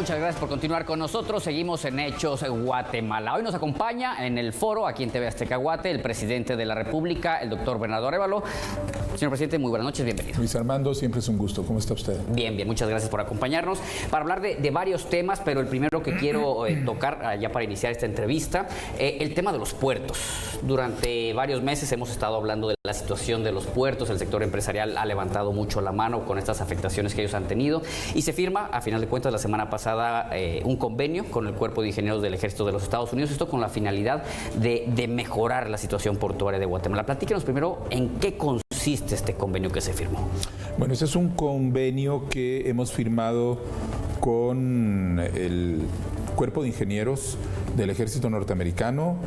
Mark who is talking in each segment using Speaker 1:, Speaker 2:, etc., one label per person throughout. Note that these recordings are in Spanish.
Speaker 1: Muchas gracias por continuar con nosotros. Seguimos en Hechos Guatemala. Hoy nos acompaña en el foro, aquí en TV Azteca Guate, el presidente de la República, el doctor Bernardo Arévalo. Señor presidente, muy buenas noches, bienvenido.
Speaker 2: Luis Armando, siempre es un gusto. ¿Cómo está usted?
Speaker 1: Bien, bien, muchas gracias por acompañarnos para hablar de varios temas, pero el primero que quiero tocar, ya para iniciar esta entrevista, el tema de los puertos. Durante varios meses hemos estado hablando de la situación de los puertos. El sector empresarial ha levantado mucho la mano con estas afectaciones que ellos han tenido y se firma, a final de cuentas, la semana pasada un convenio con el Cuerpo de Ingenieros del Ejército de los Estados Unidos, esto con la finalidad de mejorar la situación portuaria de Guatemala. Platíquenos primero en qué consiste este convenio que se firmó.
Speaker 2: Bueno, este es un convenio que hemos firmado con el Cuerpo de Ingenieros del Ejército Norteamericano,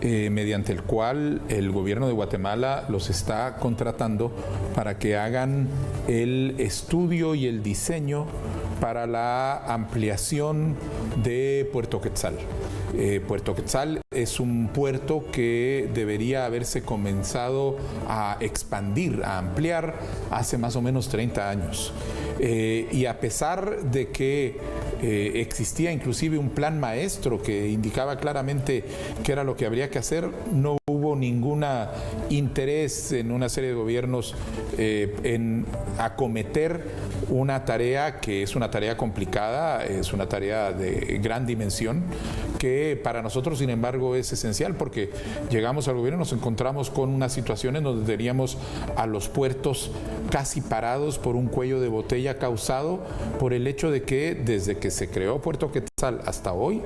Speaker 2: mediante el cual el gobierno de Guatemala los está contratando para que hagan el estudio y el diseño para la ampliación de Puerto Quetzal. Puerto Quetzal es un puerto que debería haberse comenzado a expandir, a ampliar hace más o menos 30 años. Y a pesar de que existía inclusive un plan maestro que indicaba claramente qué era lo que habría que hacer, no hubo ningún interés en una serie de gobiernos en acometer una tarea que es una tarea complicada, es una tarea de gran dimensión, que para nosotros, sin embargo, es esencial porque llegamos al gobierno y nos encontramos con una situación en donde teníamos a los puertos casi parados por un cuello de botella causado por el hecho de que desde que se creó Puerto Quetzal hasta hoy,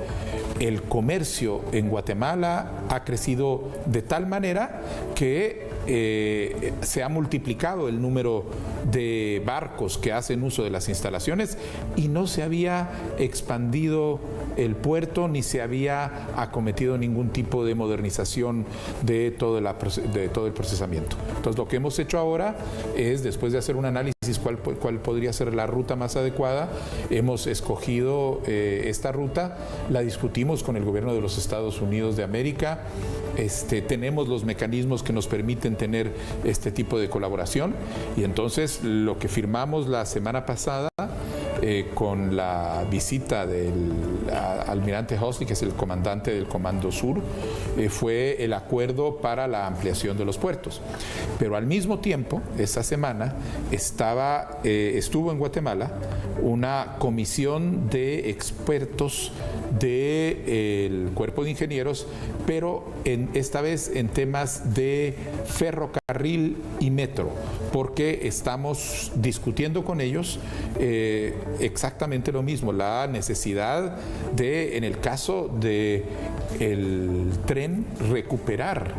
Speaker 2: el comercio en Guatemala ha crecido de tal manera que se ha multiplicado el número de barcos que hacen uso de las instalaciones y no se había expandido el puerto ni se había acometido ningún tipo de modernización de todo el procesamiento. Entonces, lo que hemos hecho ahora es, después de hacer un análisis cuál podría ser la ruta más adecuada, hemos escogido esta ruta, la discutimos con el gobierno de los Estados Unidos de América. Tenemos los mecanismos que nos permiten tener este tipo de colaboración y entonces lo que firmamos la semana pasada con la visita del almirante Hosty, que es el comandante del Comando Sur, fue el acuerdo para la ampliación de los puertos. Pero al mismo tiempo, esta semana estuvo en Guatemala una comisión de expertos del Cuerpo de Ingenieros, pero esta vez en temas de ferrocarril y metro, porque estamos discutiendo con ellos exactamente lo mismo, la necesidad de, en el caso del tren, recuperar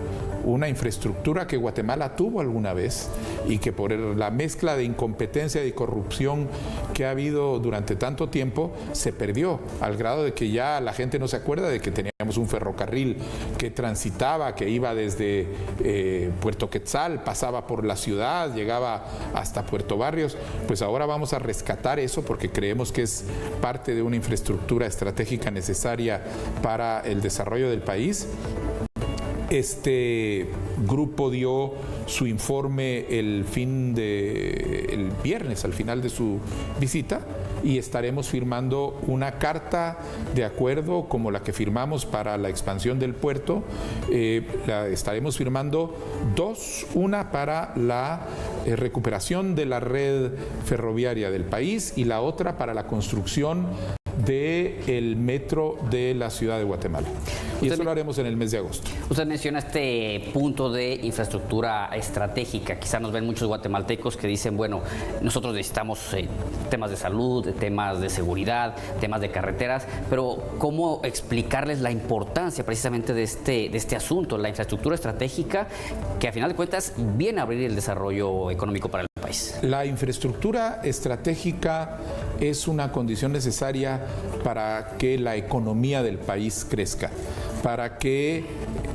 Speaker 2: una infraestructura que Guatemala tuvo alguna vez y que por la mezcla de incompetencia y corrupción que ha habido durante tanto tiempo se perdió, al grado de que ya la gente no se acuerda de que teníamos un ferrocarril que transitaba, que iba desde Puerto Quetzal, pasaba por la ciudad, llegaba hasta Puerto Barrios. Pues ahora vamos a rescatar eso porque creemos que es parte de una infraestructura estratégica necesaria para el desarrollo del país. Este grupo dio su informe el viernes, al final de su visita, y estaremos firmando una carta de acuerdo como la que firmamos para la expansión del puerto. Estaremos firmando dos, una para la recuperación de la red ferroviaria del país y la otra para la construcción del metro de la ciudad de Guatemala. Y eso lo haremos en el mes de agosto.
Speaker 1: Usted menciona este punto de infraestructura estratégica. Quizá nos ven muchos guatemaltecos que dicen, bueno, nosotros necesitamos temas de salud, temas de seguridad, temas de carreteras, pero ¿cómo explicarles la importancia precisamente de este asunto, la infraestructura estratégica, que a final de cuentas viene a abrir el desarrollo económico para el país?
Speaker 2: La infraestructura estratégica es una condición necesaria para que la economía del país crezca, para que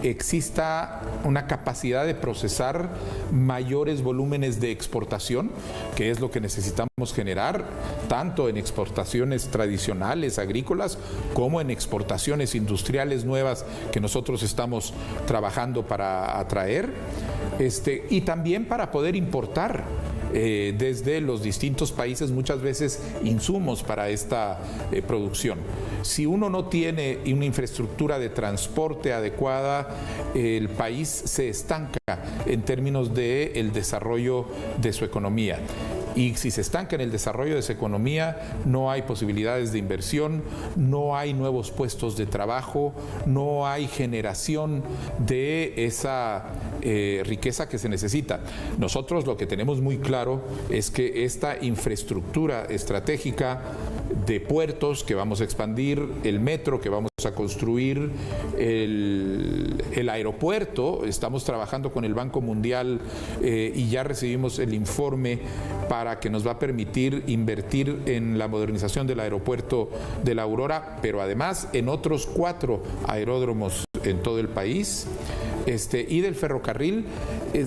Speaker 2: exista una capacidad de procesar mayores volúmenes de exportación, que es lo que necesitamos generar, tanto en exportaciones tradicionales agrícolas como en exportaciones industriales nuevas que nosotros estamos trabajando para atraer, y también para poder importar desde los distintos países, muchas veces insumos para esta producción. Si uno no tiene una infraestructura de transporte adecuada, el país se estanca en términos del desarrollo de su economía. Y si se estanca en el desarrollo de su economía, no hay posibilidades de inversión, no hay nuevos puestos de trabajo, no hay generación de esa riqueza que se necesita. Nosotros lo que tenemos muy claro es que esta infraestructura estratégica de puertos que vamos a expandir, el metro que vamos a construir, el aeropuerto, estamos trabajando con el Banco Mundial y ya recibimos el informe para que nos va a permitir invertir en la modernización del aeropuerto de La Aurora, pero además en otros 4 aeródromos en todo el país. Y del ferrocarril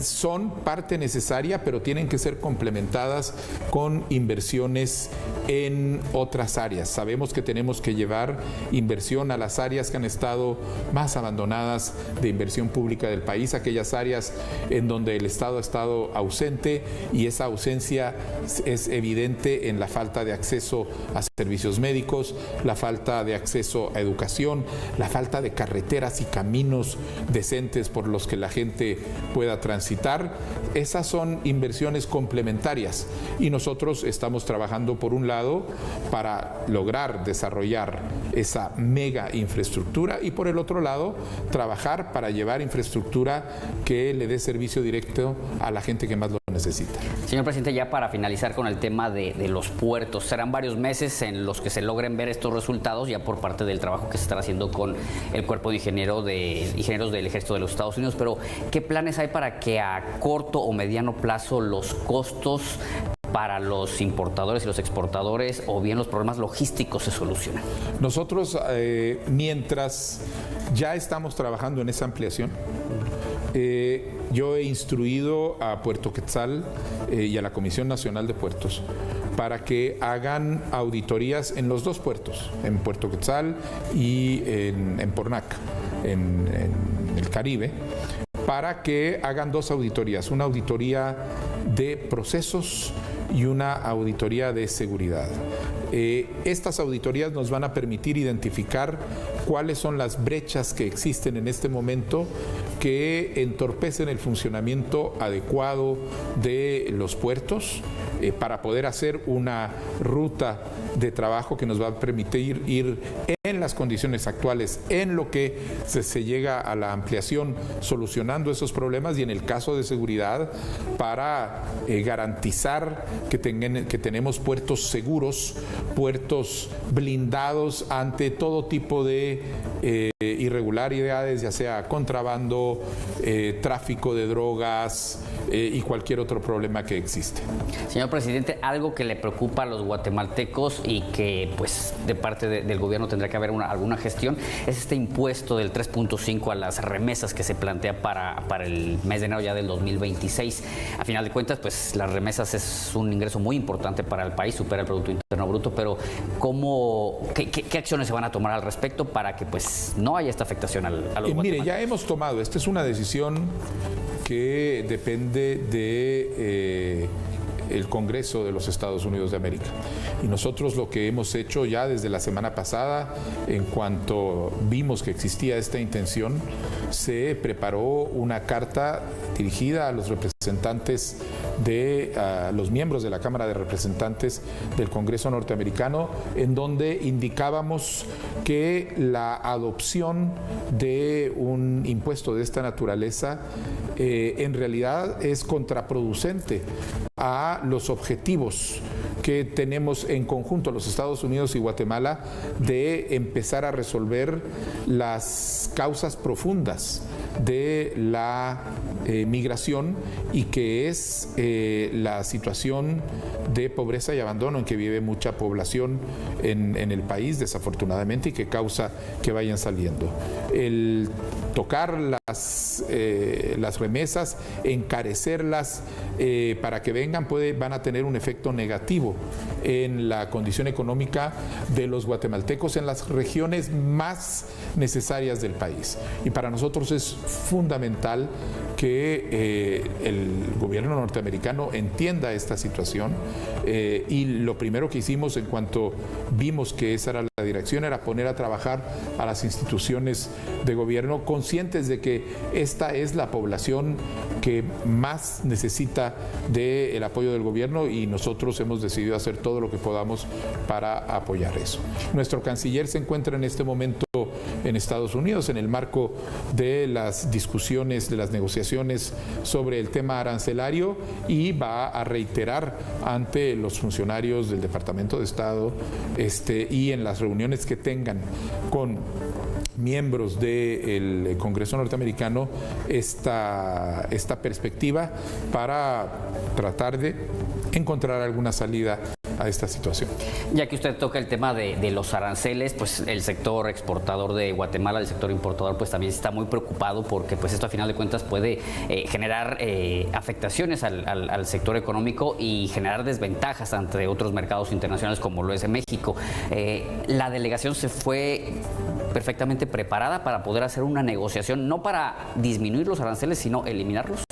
Speaker 2: son parte necesaria, pero tienen que ser complementadas con inversiones en otras áreas. Sabemos que tenemos que llevar inversión a las áreas que han estado más abandonadas de inversión pública del país, aquellas áreas en donde el Estado ha estado ausente, y esa ausencia es evidente en la falta de acceso a servicios médicos, la falta de acceso a educación, la falta de carreteras y caminos decentes por los que la gente pueda transitar. Esas son inversiones complementarias y nosotros estamos trabajando por un lado para lograr desarrollar esa mega infraestructura y por el otro lado trabajar para llevar infraestructura que le dé servicio directo a la gente que más lo necesita.
Speaker 1: Señor presidente, ya para finalizar con el tema de los puertos, serán varios meses en los que se logren ver estos resultados ya por parte del trabajo que se está haciendo con el cuerpo de ingenieros del Ejército de los Estados Unidos, pero ¿qué planes hay para que a corto o mediano plazo los costos para los importadores y los exportadores o bien los problemas logísticos se solucionen?
Speaker 2: Nosotros, mientras ya estamos trabajando en esa ampliación, yo he instruido a Puerto Quetzal y a la Comisión Nacional de Puertos para que hagan auditorías en los 2 puertos, en Puerto Quetzal y en Pornac, en el Caribe, para que hagan 2 auditorías, una auditoría de procesos y una auditoría de seguridad. Estas auditorías nos van a permitir identificar cuáles son las brechas que existen en este momento que entorpecen el funcionamiento adecuado de los puertos para poder hacer una ruta de trabajo que nos va a permitir ir en las condiciones actuales, en lo que se llega a la ampliación, solucionando esos problemas, y en el caso de seguridad para garantizar que tenemos puertos seguros, puertos blindados ante todo tipo de irregularidades, ya sea contrabando, tráfico de drogas y cualquier otro problema que existe.
Speaker 1: Señor presidente, algo que le preocupa a los guatemaltecos y que pues de parte del gobierno tendrá que haber alguna gestión es este impuesto del 3.5 a las remesas que se plantea para el mes de enero ya del 2026. A final de cuentas, pues las remesas es un ingreso muy importante para el país, supera el Producto Interno Bruto, pero ¿qué acciones se van a tomar al respecto para que pues no haya esta afectación a los guatemaltecos?
Speaker 2: Mire, ya hemos tomado, esta es una decisión que depende de el Congreso de los Estados Unidos de América. Y nosotros lo que hemos hecho ya desde la semana pasada, en cuanto vimos que existía esta intención, se preparó una carta dirigida a los representantes a los miembros de la Cámara de Representantes del Congreso norteamericano, en donde indicábamos que la adopción de un impuesto de esta naturaleza en realidad es contraproducente a los objetivos que tenemos en conjunto los Estados Unidos y Guatemala de empezar a resolver las causas profundas de la migración, y que es la situación de pobreza y abandono en que vive mucha población en el país, desafortunadamente, y que causa que vayan saliendo. El tocar las remesas, encarecerlas para que vengan, van a tener un efecto negativo en la condición económica de los guatemaltecos en las regiones más necesarias del país. Y para nosotros es fundamental que el gobierno norteamericano entienda esta situación, y lo primero que hicimos en cuanto vimos que esa era la dirección era poner a trabajar a las instituciones de gobierno, conscientes de que esta es la población que más necesita del apoyo del gobierno, y nosotros hemos decidido hacer todo lo que podamos para apoyar eso. Nuestro canciller se encuentra en este momento en Estados Unidos en el marco de las discusiones, de las negociaciones sobre el tema arancelario, y va a reiterar ante los funcionarios del Departamento de Estado y en las reuniones que tengan con miembros del Congreso norteamericano esta perspectiva para tratar de encontrar alguna salida a esta situación.
Speaker 1: Ya que usted toca el tema de los aranceles, pues el sector exportador de Guatemala, el sector importador, pues también está muy preocupado porque pues esto a final de cuentas puede generar afectaciones al sector económico y generar desventajas ante otros mercados internacionales como lo es en México. La delegación se fue perfectamente preparada para poder hacer una negociación, no para disminuir los aranceles, sino eliminarlos.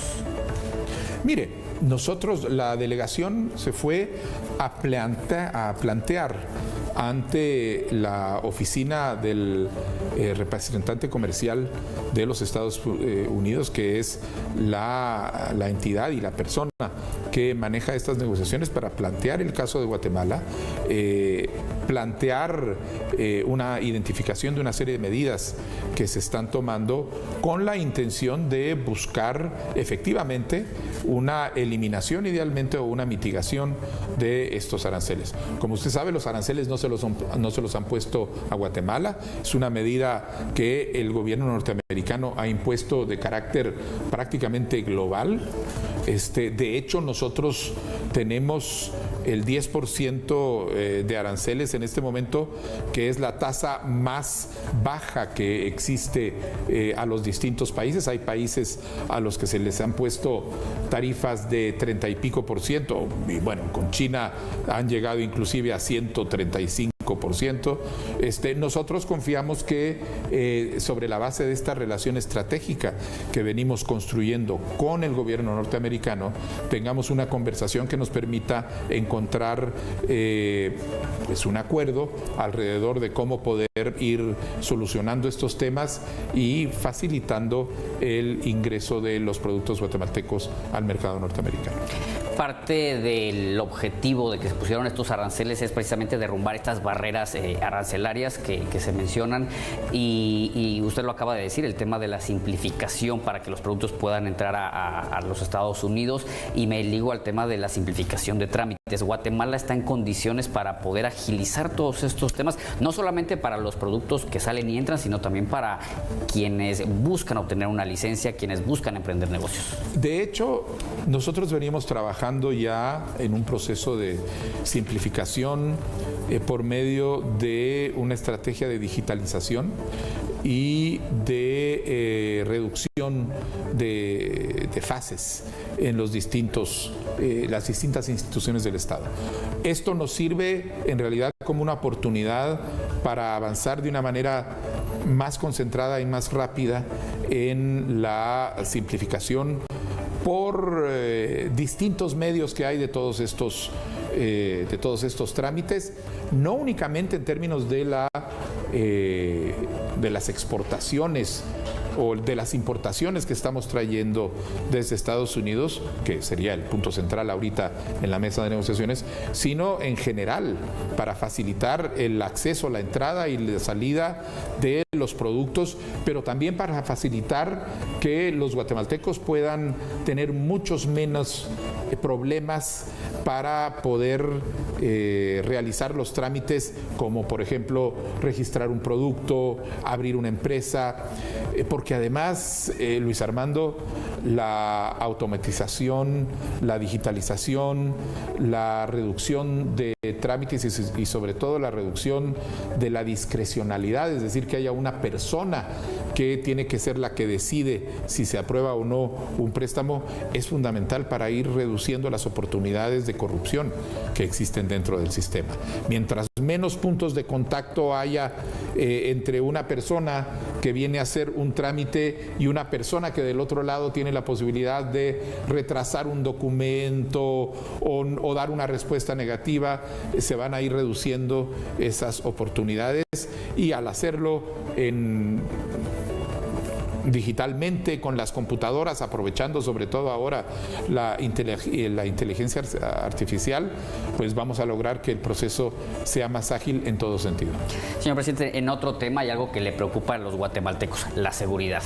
Speaker 2: Mire, nosotros, la delegación se fue a plantear ante la oficina del representante comercial de los Estados Unidos, que es la entidad y la persona que maneja estas negociaciones, para plantear el caso de Guatemala, plantear una identificación de una serie de medidas que se están tomando con la intención de buscar efectivamente una eliminación idealmente o una mitigación de estos aranceles. Como usted sabe, los aranceles no se los han puesto a Guatemala, es una medida que el gobierno norteamericano ha impuesto de carácter prácticamente global. De hecho, nosotros tenemos el 10% de aranceles en este momento, que es la tasa más baja que existe a los distintos países. Hay países a los que se les han puesto tarifas de 30 y pico %, y bueno, con China han llegado inclusive a 135%. Nosotros confiamos que sobre la base de esta relación estratégica que venimos construyendo con el gobierno norteamericano, tengamos una conversación que nos permita encontrar pues un acuerdo alrededor de cómo poder ir solucionando estos temas y facilitando el ingreso de los productos guatemaltecos al mercado norteamericano.
Speaker 1: Parte del objetivo de que se pusieron estos aranceles es precisamente derrumbar estas barreras arancelarias que se mencionan, y usted lo acaba de decir, el tema de la simplificación para que los productos puedan entrar a los Estados Unidos, y me ligo al tema de la simplificación de trámites. Guatemala está en condiciones para poder agilizar todos estos temas, no solamente para los productos que salen y entran, sino también para quienes buscan obtener una licencia, quienes buscan emprender negocios.
Speaker 2: De hecho, nosotros venimos trabajando ya en un proceso de simplificación por medio de una estrategia de digitalización y de reducción de fases en las distintas instituciones del Estado. Esto nos sirve en realidad como una oportunidad para avanzar de una manera más concentrada y más rápida en la simplificación por distintos medios que hay de todos estos trámites, no únicamente en términos de las exportaciones o de las importaciones que estamos trayendo desde Estados Unidos, que sería el punto central ahorita en la mesa de negociaciones, sino en general para facilitar el acceso, la entrada y la salida de los productos, pero también para facilitar que los guatemaltecos puedan tener muchos menos problemas para poder realizar los trámites, como por ejemplo registrar un producto, abrir una empresa, porque además, Luis Armando, la automatización, la digitalización, la reducción de trámites y sobre todo la reducción de la discrecionalidad, es decir, que haya una persona que tiene que ser la que decide si se aprueba o no un préstamo, es fundamental para ir reduciendo las oportunidades de corrupción que existen dentro del sistema. Mientras menos puntos de contacto haya entre una persona que viene a hacer un trámite y una persona que del otro lado tiene la posibilidad de retrasar un documento o dar una respuesta negativa, se van a ir reduciendo esas oportunidades, y al hacerlo digitalmente con las computadoras, aprovechando sobre todo ahora la inteligencia artificial, pues vamos a lograr que el proceso sea más ágil en todo sentido.
Speaker 1: Señor presidente, en otro tema hay algo que le preocupa a los guatemaltecos: la seguridad.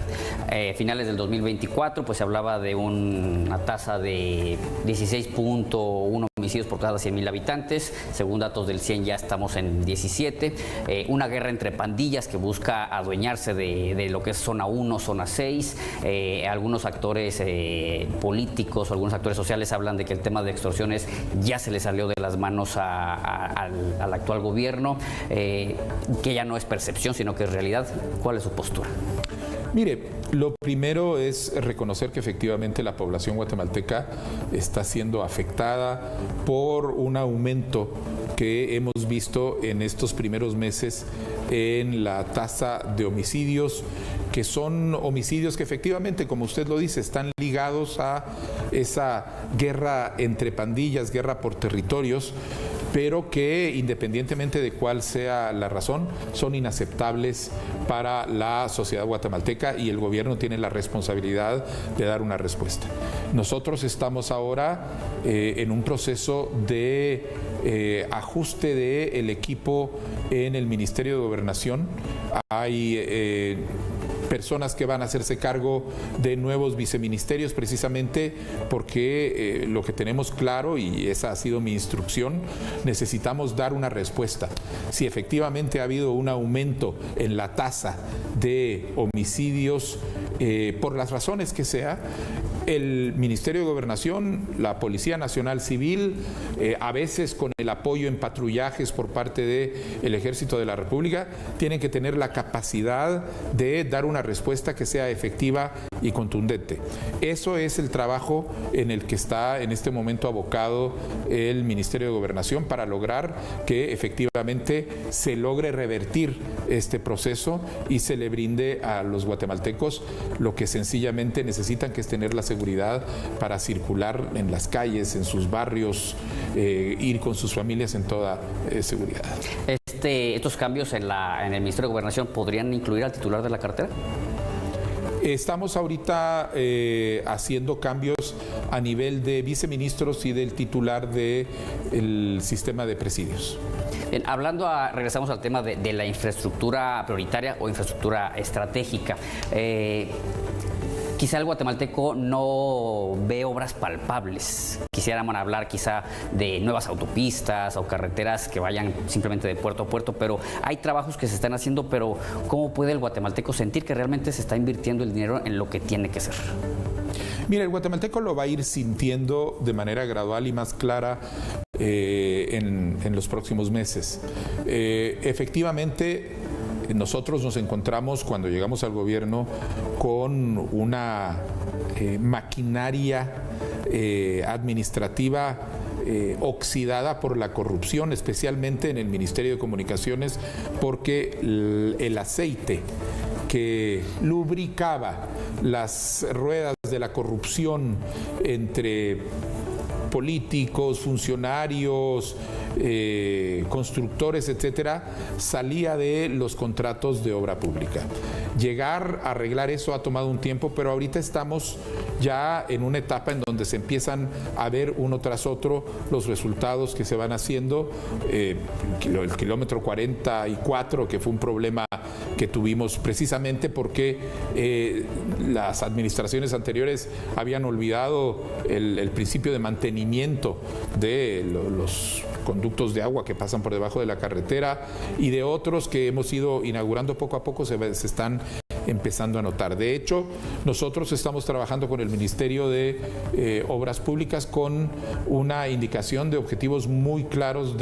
Speaker 1: Finales del 2024 pues se hablaba de una tasa de 16.1 homicidios por cada 100,000 habitantes, según datos del CIEN ya estamos en 17, una guerra entre pandillas que busca adueñarse de lo que es zona 1, zona 6, algunos actores políticos, algunos actores sociales hablan de que el tema de extorsiones ya se le salió de las manos al actual gobierno, que ya no es percepción sino que es realidad. ¿Cuál es su postura?
Speaker 2: Mire, lo primero es reconocer que efectivamente la población guatemalteca está siendo afectada por un aumento que hemos visto en estos primeros meses en la tasa de homicidios, que son homicidios que efectivamente, como usted lo dice, están ligados a esa guerra entre pandillas, guerra por territorios, pero que independientemente de cuál sea la razón, son inaceptables para la sociedad guatemalteca, y el gobierno tiene la responsabilidad de dar una respuesta. Nosotros estamos ahora en un proceso de ajuste del equipo en el Ministerio de Gobernación. Hay personas que van a hacerse cargo de nuevos viceministerios, precisamente porque lo que tenemos claro, y esa ha sido mi instrucción, necesitamos dar una respuesta. Si efectivamente ha habido un aumento en la tasa de homicidios, por las razones que sea, el Ministerio de Gobernación, la Policía Nacional Civil, a veces con el apoyo en patrullajes por parte del Ejército de la República, tienen que tener la capacidad de dar una respuesta que sea efectiva y contundente. Eso es el trabajo en el que está en este momento abocado el Ministerio de Gobernación, para lograr que efectivamente se logre revertir este proceso y se le brinde a los guatemaltecos lo que sencillamente necesitan, que es tener la seguridad para circular en las calles, en sus barrios, ir con sus familias en toda seguridad.
Speaker 1: ¿Estos cambios en el Ministerio de Gobernación podrían incluir al titular de la cartera?
Speaker 2: Estamos ahorita haciendo cambios a nivel de viceministros y del titular del sistema de presidios.
Speaker 1: Bien, regresamos al tema de la infraestructura prioritaria o infraestructura estratégica. Quizá el guatemalteco no ve obras palpables. Quisiéramos hablar quizá de nuevas autopistas o carreteras que vayan simplemente de puerto a puerto, pero hay trabajos que se están haciendo, pero ¿cómo puede el guatemalteco sentir que realmente se está invirtiendo el dinero en lo que tiene que ser?
Speaker 2: Mira, el guatemalteco lo va a ir sintiendo de manera gradual y más clara en los próximos meses. Efectivamente, nosotros nos encontramos, cuando llegamos al gobierno, con una maquinaria administrativa oxidada por la corrupción, especialmente en el Ministerio de Comunicaciones, porque el aceite que lubricaba las ruedas de la corrupción entre políticos, funcionarios, constructores, etcétera, salía de los contratos de obra pública. Llegar a arreglar eso ha tomado un tiempo, pero ahorita estamos ya en una etapa en donde se empiezan a ver uno tras otro los resultados que se van haciendo. El kilómetro 44, que fue un problema que tuvimos precisamente porque las administraciones anteriores habían olvidado el principio de mantenimiento de los conductos de agua que pasan por debajo de la carretera, y de otros que hemos ido inaugurando poco a poco se están empezando a notar. De hecho, nosotros estamos trabajando con el Ministerio de Obras Públicas con una indicación de objetivos muy claros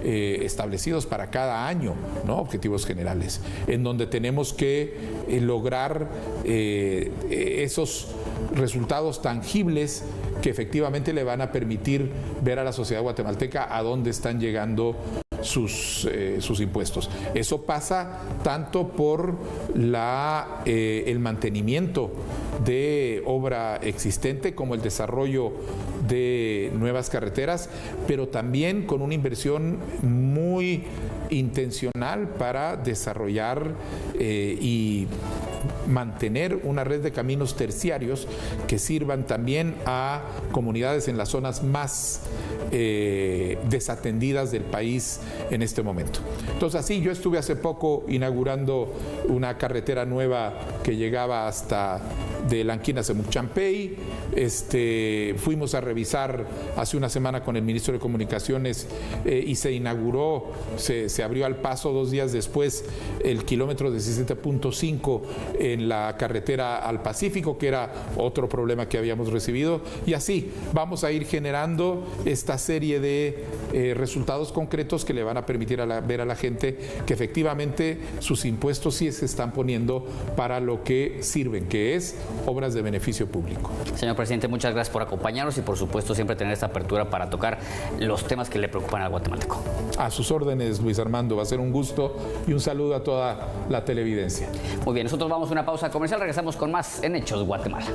Speaker 2: establecidos para cada año, ¿no? Objetivos generales, en donde tenemos que lograr esos resultados tangibles que efectivamente le van a permitir ver a la sociedad guatemalteca a dónde están llegando sus impuestos. Eso pasa tanto por el mantenimiento de obra existente como el desarrollo de nuevas carreteras, pero también con una inversión muy intencional para desarrollar y mantener una red de caminos terciarios que sirvan también a comunidades en las zonas más desatendidas del país en este momento. Entonces, así yo estuve hace poco inaugurando una carretera nueva que llegaba hasta de Lanquinas a Muchampey. Fuimos a revisar hace una semana con el ministro de Comunicaciones y se inauguró, se abrió al paso 2 días después el kilómetro 17.5 en la carretera al Pacífico, que era otro problema que habíamos recibido, y así vamos a ir generando esta serie de resultados concretos que le van a permitir ver a la gente que efectivamente sus impuestos sí se están poniendo para lo que sirven, que es obras de beneficio público.
Speaker 1: Señor presidente, muchas gracias por acompañarnos y por supuesto siempre tener esta apertura para tocar los temas que le preocupan al guatemalteco.
Speaker 2: A sus órdenes, Luis Armando, va a ser un gusto y un saludo a toda la televidencia.
Speaker 1: Muy bien, nosotros vamos a una pausa comercial, regresamos con más en Hechos Guatemala.